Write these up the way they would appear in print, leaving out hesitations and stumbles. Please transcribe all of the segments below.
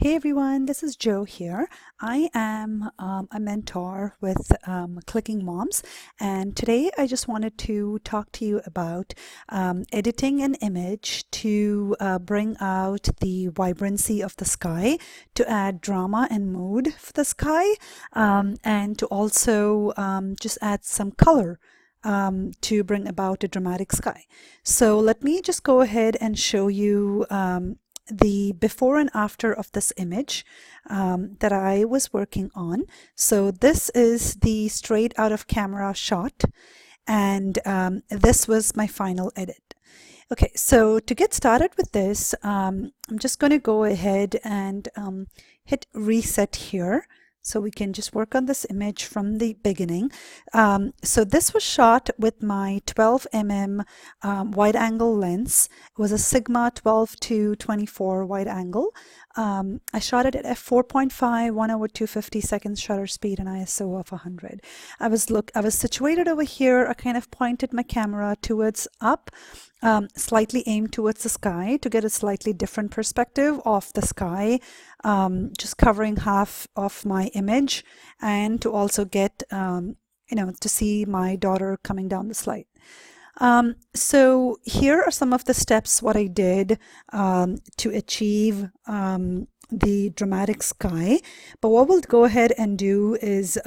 Hey everyone, this is Joe here. I am a mentor with Clicking Moms, and today I just wanted to talk to you about editing an image to bring out the vibrancy of the sky, to add drama and mood for the sky, and to also just add some color to bring about a dramatic sky. So let me just go ahead and show you the before and after of this image that I was working on. So this is the straight out of camera shot, and this was my final edit. Okay, so to get started with this, I'm just going to go ahead and hit reset here. So we can just work on this image from the beginning. So this was shot with my 12mm wide angle lens. It was a Sigma 12-24 wide angle. I shot it at f4.5, 1/250 seconds shutter speed, and ISO of 100. I was situated over here. I kind of pointed my camera towards up, slightly aimed towards the sky to get a slightly different perspective of the sky, just covering half of my image, and to also get to see my daughter coming down the slide. So here are some of the steps what I did to achieve the dramatic sky. But what we'll go ahead and do is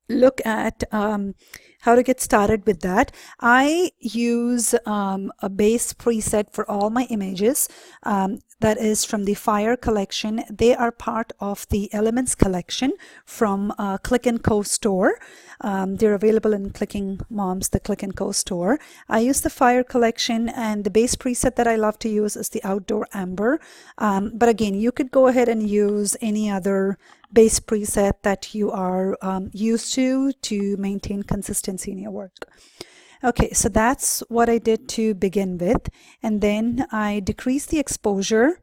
look at how to get started with that. I use a base preset for all my images that is from the Fire collection. They are part of the Elements collection from Click & Co store. They're available in Clicking Moms, the Click & Co store. I use the Fire collection, and the base preset that I love to use is the Outdoor Amber. But again, you could go ahead and use any other base preset that you are used to maintain consistency in your work. Okay, so that's what I did to begin with, and then I decreased the exposure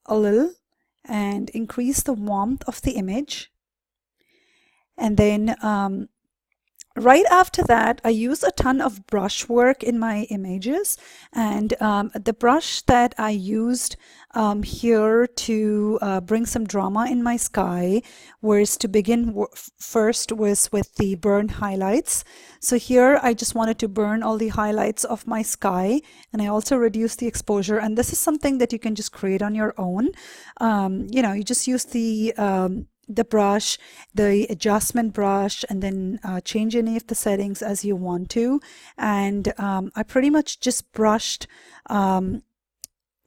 a little and increased the warmth of the image, and then right after that, I use a ton of brush work in my images, and the brush that I used here to bring some drama in my sky was to begin first was with the burn highlights. So here I just wanted to burn all the highlights of my sky, and I also reduced the exposure, and this is something that you can just create on your own. You just use the brush, the adjustment brush, and then change any of the settings as you want to. And I pretty much just brushed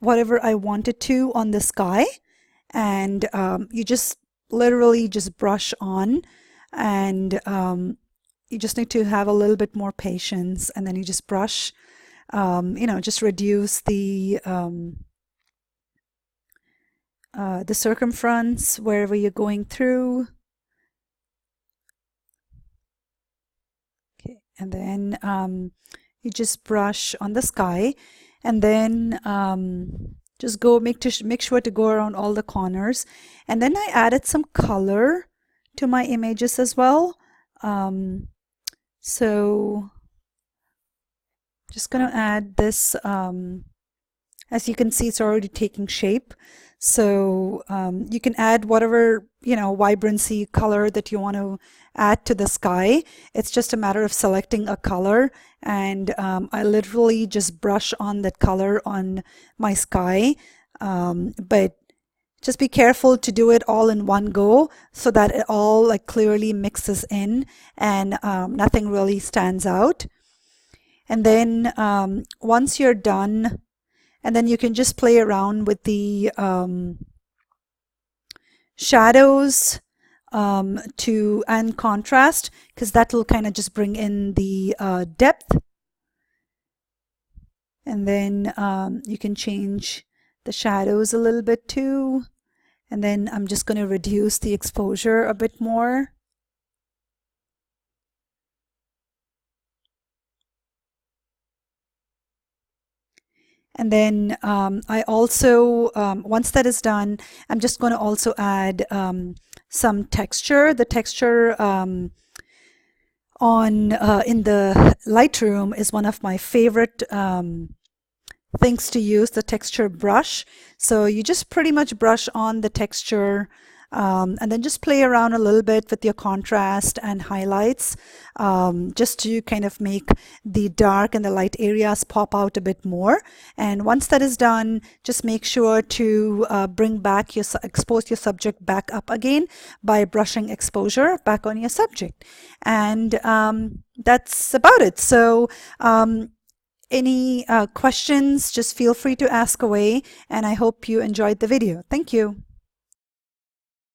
whatever I wanted to on the sky, and you just literally just brush on, and you just need to have a little bit more patience, and then you just brush, just reduce the circumference wherever you're going through. Okay, and then you just brush on the sky, and then just go make sure to go around all the corners. And then I added some color to my images as well. So just gonna add this. As you can see, it's already taking shape. So you can add whatever, vibrancy color that you want to add to the sky. It's just a matter of selecting a color, and I literally just brush on that color on my sky. But just be careful to do it all in one go so that it all clearly mixes in, and nothing really stands out. And then once you're done, and then you can just play around with the shadows and contrast, because that will kind of just bring in the depth. And then you can change the shadows a little bit too. And then I'm just going to reduce the exposure a bit more. And then I also, once that is done, I'm just going to also add some texture. The texture in the Lightroom is one of my favorite things to use, the texture brush. So you just pretty much brush on the texture and then just play around a little bit with your contrast and highlights, just to kind of make the dark and the light areas pop out a bit more. And once that is done, just make sure to bring back your, expose your subject back up again by brushing exposure back on your subject. And that's about it. So any questions, just feel free to ask away, and I hope you enjoyed the video. Thank you.